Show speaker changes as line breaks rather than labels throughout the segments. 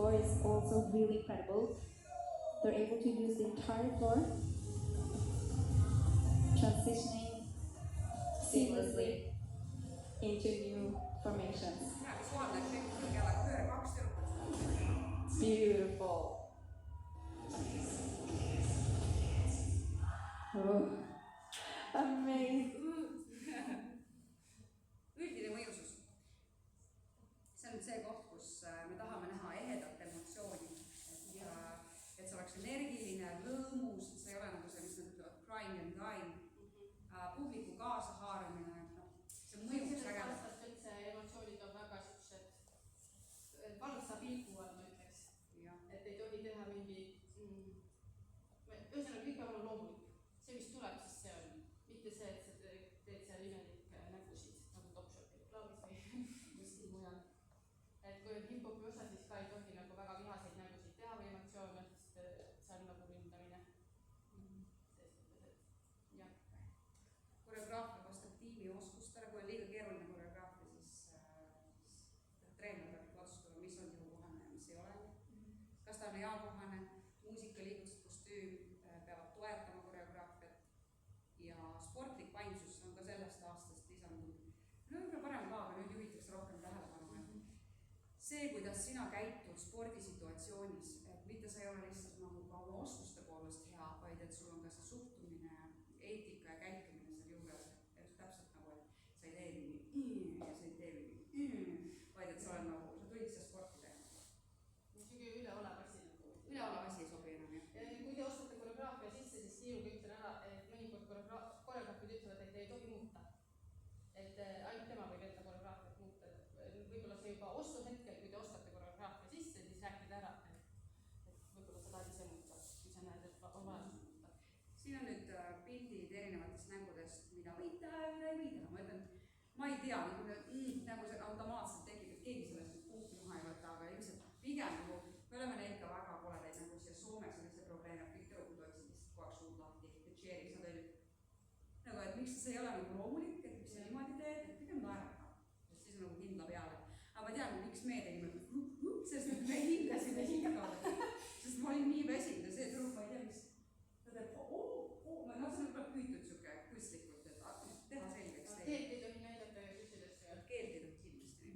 floor is also really incredible. They're able to use the entire floor, transitioning seamlessly into new formations. Beautiful. Oh, amazing.
Üldine mõjusus. See on see koht, kus me tahame näha ehedat emotsiooni. Et see oleks energiline, lõõmus, et see ei ole nagu see, mis nad ütlevad, crying and dying. Publiku kaasahaaramine, see mõjus ägedalt.
See emotsioonid on väga siuksed valsa pilgu all, ma ütleks. Et ei tohi teha mingi ühesõnaga kõik peab olema loomulik. See, mis tuleb, siis see on. Mitte see, et sa teed seal imelik nägusid nagu Topshopi reklaamis või kuskil mujal. Et kui on hip-hopi osa, siis ka ei tohi nagu väga vihaseid nägusid teha või emotsioone, sest see on nagu ründamine.
Koreograafia vastab tiimi oskustele, kui on liiga keeruline koreograafia, siis treener peab otsustama, mis on jõukohane ja mis ei ole. Kas ta on jaakohane, muusika, liigutused, kostüüm peavad toetama koreograafiat ja sportlik vaimsus on ka sellest aastast lisandunud. Nüüd on parem ka, aga nüüd juhitakse rohkem tähelepanu. See, kuidas sina käitud spordisituatsioonis, et mitte sa ei ole lihtsalt nagu ka oma oskuste poolest hea, vaid et sul on ka see suhtumine, eetika ja käitumine seal juures, et täpselt nagu, et sa ei tee mingi ja sa ei tee mingi, vaid et sa oled nagu, sa tulid seda sporti teha.
Niisugune üleolev asi nagu.
Üleolev asi ei sobi enam, jah.
Ja kui te ostate koreograafia sisse, siis kiiruga ütlen ära, et mõnikord koreograafid ütlevad, et ei tohi muuta. Et ainult tema võib enda koreograafiat muuta. Võib-olla see juba ostu hetkel, kui te ostate koreograafia sisse, siis rääkida ära, et võib-olla sa tahad ise muuta, kui sa näed, et on vajadus muuta.
Siin on nüüd pildid erinevatest nägudest, mida võita ja mida ei võida. Ma ütlen, ma ei tea, nagu see automaatselt tekib, et keegi sellest punkti maha ei võta, aga ilmselt pigem nagu me oleme neid ka väga koledaid, nagu siia Soomes oli see probleem, et kõik tõukud oleksid lihtsalt kogu aeg suud lahti, et cheeriks nad olid. Nagu, et miks see ei ole nagu loomulik, et miks sa niimoodi teed, et pigem naerata. Sest siis on nagu hindla peale. Aga ma tean, miks me tegime, sest me hindlasime hingavad. Sest ma olin nii väsinud ja see tõuk, ma ei tea, mis ta teeb, no see on juba püütud siuke kunstlikult, et teha selgeks.
Keelt ei tohi näidata ja küsides.
Keelt ei tohi kindlasti.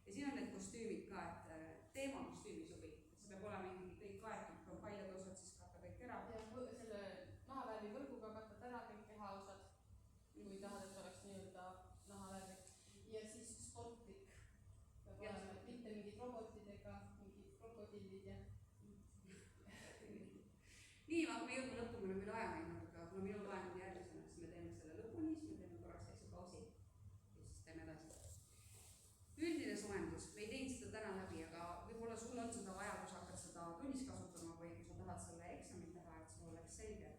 Ja siin on need kostüümid ka, et teema kostüümi sobi. See peab olema mingi kõik kaetud, kui on paljad osad, siis katta kõik ära.
Ja selle nahavärvi võrguga kattad ära kõik kehaosad, kui tahad, et oleks nii-öelda nahavärvi. Ja siis sportlik peab olema, et mitte mingid robotidega, mingid krokodillid ja...
Nii, me jõudme lõppu, meil on küll ajamine, aga kuna minu loeng on järgmisena, siis me teeme selle lõpuni, siis me teeme korraks väikse pausi ja siis teeme edasi. Üldine soendus, me ei teinud seda täna läbi, aga võib-olla sul on seda vajadus hakata seda tunnis kasutama või kui sa tahad selle eksamit teha, et sul oleks selge.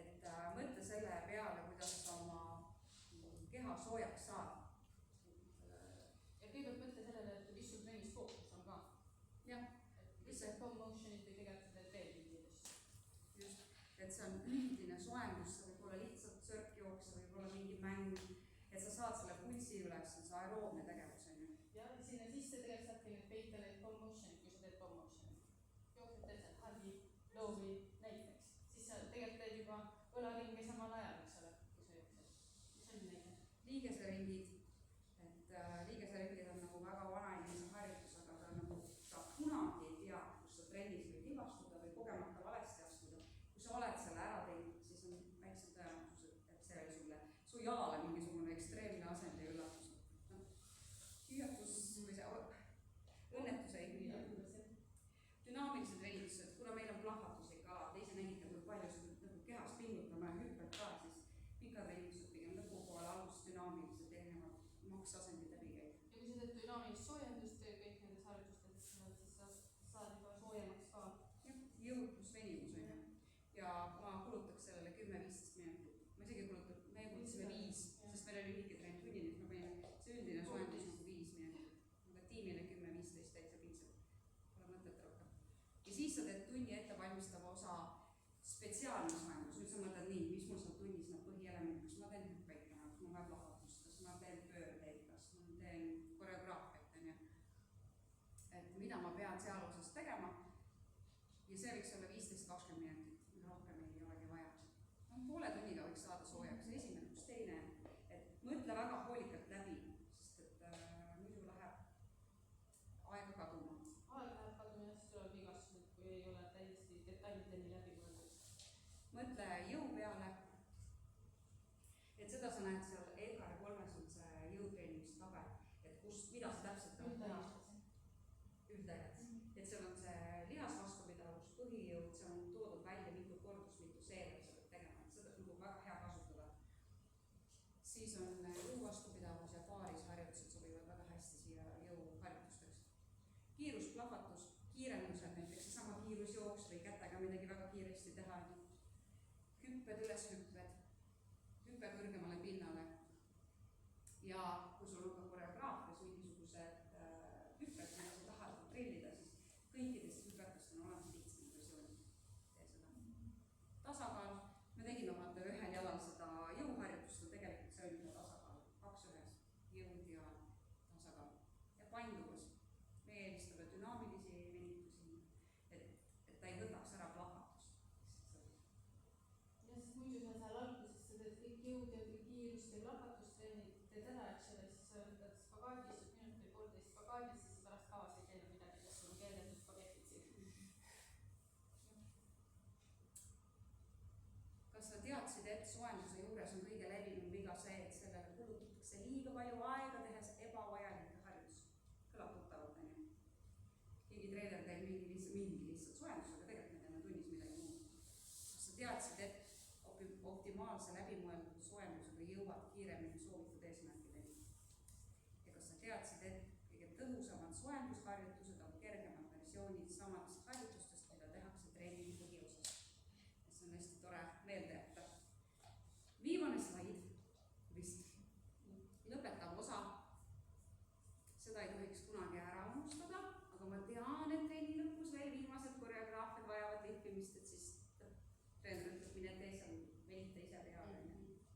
Et mõtle selle peale, kuidas sa oma keha soojaks saad.
Ja kõigepealt mõtle sellele, et mis sul trennis fookus on ka.
Jah.
Lihtsalt come motion'id või tegelikult seda teelpildidest.
Just, et see on üldine soendus, see võib olla lihtsalt sörkjooks, see võib olla mingi mäng, et sa saad selle pulsi üles, see aeroobne tegevus on ju.
Ja sinna sisse tegelikult saabki need peita need come motion'id, kui sa teed come motion'id. Jooksed teed halli, loovi näiteks. Siis sa tegelikult teed juba õlaringi samal ajal, eks ole, kui sa jooksed. Mis on näide?
Liigeseringid, et liigeseringid on nagu väga vanainimese harjutus, aga ta nagu sa kunagi ei tea, kus sa trennis võid libastuda või kogemata valesti astuda. Kui sa oled selle ära teinud, siis on väiksem tõenäosus, et see oli sulle, su jalale mingisugune ekstreemne asend ja üllatus. Hüüatus või see õnnetus ei hüüa. Dünaamilised venitused, kuna meil on plahvatuslik ala, te ise nägite, kui palju sa kehas pingutama ja hüpped ka, siis pikad venitused pigem lõpupoole alus dünaamilised erinevad maksasendid läbi käib.
Ja kui sa teed dünaamilist soojendust kõik nendes harjutustes, siis sa saad juba soojemaks ka.
Jõud pluss venimus on ju. Ja ma kulutaks sellele 10-15 minutit. Ma isegi me kulutasime 5, sest meil oli lühike trenn tunnini, et ma panin see üldine soojendus nagu 5 minutit. Aga tiimile 10-15 täitsa piisab. Pole mõtet rohkem. Ja siis sa teed tunni ettevalmistava osa spetsiaalne soojendus. Nüüd sa mõtled nii, mis mul seal tunnis need põhielemendid, kas ma teen hüppeid, kas ma vaja plahvatust, kas ma teen pöördeid, kas ma teen koreograafiat, on ju. Et mida ma pean seal ja see võiks olla 15-20 minutit, rohkem ei olegi vaja. No, poole tunniga võiks saada soojaks, esimene plus teine, et mõtle väga hoolikalt läbi, sest et muidu läheb aega kaduma.
Aeg läheb kaduma ja siis tuleb vigastused, kui ei ole täiesti detailideni läbi mõeldud.
Mõtle jõu peale, et seda sa näed seal EKR 3-s on see jõutreeningmistabel, et kus, mida sa täpselt tahad teha. Üldajad. Et seal on see lihasvastupidavus, põhijõud, see on toodud välja mitu kordus, mitu seeriat sa pead tegema, et seda nagu väga hea kasutada. Siis on jõuvastupidavus ja paarisharjutused sobivad väga hästi siia jõuharjutusteks. Kiirus, plahvatus, kiirendused, näiteks seesama kiirusjooks või kätega midagi väga kiiresti teha. Hüpped, üleshüpped, hüppe kõrgemale pinnale. Ja kui sul on ka koreograafias mingisugused hüpped, mida sa tahad trellida, siis kõikidest hüpetest on olemas lihtsam versioon. Tee seda. Tasakaal. Me tegime vaata ühel jalal seda jõuharjutust, tegelikult see oli tasakaal. 2 ühes. Jõud ja tasakaal. Ja painduvus. Me eelistame dünaamilisi venitusi, et ta ei võtaks ära plahvatust.
Ja siis muidu sa seal alguses sa teed kõik jõud ja kiirust ja plahvatustreenid, teed ära, eks ole, siis sa võtad spagaadi, istud minut või 1,5 spagaadi, siis pärast kavas ei teinud midagi, sest sul on keeldetud spagetid siin.
Kas sa teadsid, et soojenduse juures on kõige levinum viga see, et sellele kulutatakse liiga palju aega tehes ebavajalikke harjutusi? Kõlab tuttavalt, on ju. Keegi treener teeb mingi lihtsalt soojendus, aga tegelikult me teeme tunnis midagi muud. Kas sa teadsid, et optimaalse läbimõeldud soojendusega jõuad kiiremini soovitud eesmärkideni? Ja kas sa teadsid, et kõige tõhusamad soojendusharjutused on kergemad versioonid samadest harjutustest, mida tehakse treeningi põhiosas? See on hästi tore meelde jätta. Viimane slaid, vist lõpetav osa. Seda ei tohiks kunagi ära unustada, aga ma tean, et treeni lõpus veel viimased koreograafiad vajavad lihvimist, et siis treener ütleb, mine tee seal venita ise peale.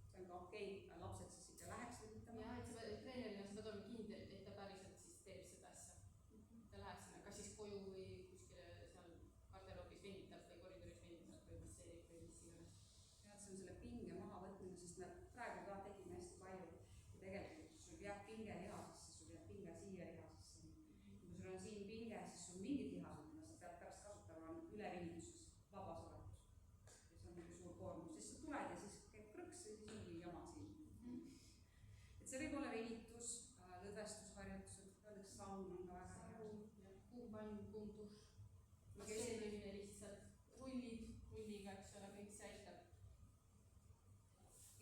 See on ka okei, lapsed siis ikka läheks venitama.
Ja, et sa treenerina sa pead olema kindel, et ta päriselt siis teeb seda asja. Ta läheb sinna kas siis koju või kuskile seal garderoobis venitab või koridoris venitab või masseerib või mis iganes.
Ja, see on selle pinge maha võtmine, sest me praegu ka tegime hästi palju. Ja tegelikult, kui sul jääb pinge lihasesse, sul jääb pinge siia lihasesse. Kui sul on siin pinge, siis sul mingid lihased, mida sa pead pärast kasutama, on ülevenituses, vabas olekus. Ja see on nagu suur koormus. Siis sa tuled ja siis käib krõks ja siis ongi jama siin. Et see võib olla venitus, lõdvestusharjutused, öeldakse saun on ka väga hea.
Kuupann, kuumduš, masseerimine lihtsalt, rulliga, eks ole, kõik see aitab.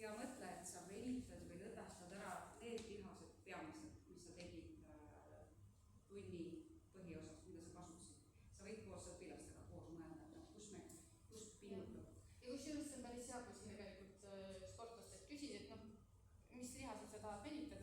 Ja mõtle, et sa venitad või lõdvestad ära need lihased peamiselt, mis sa tegid tunni põhiosas, mida sa kasutasid. Sa võid koos õpilastega koos mõelda, et kus pingutab.
Ja kusjuures see on päris hea, kui siin tegelikult sportlastelt küsid, et mis lihased sa tahad venitada.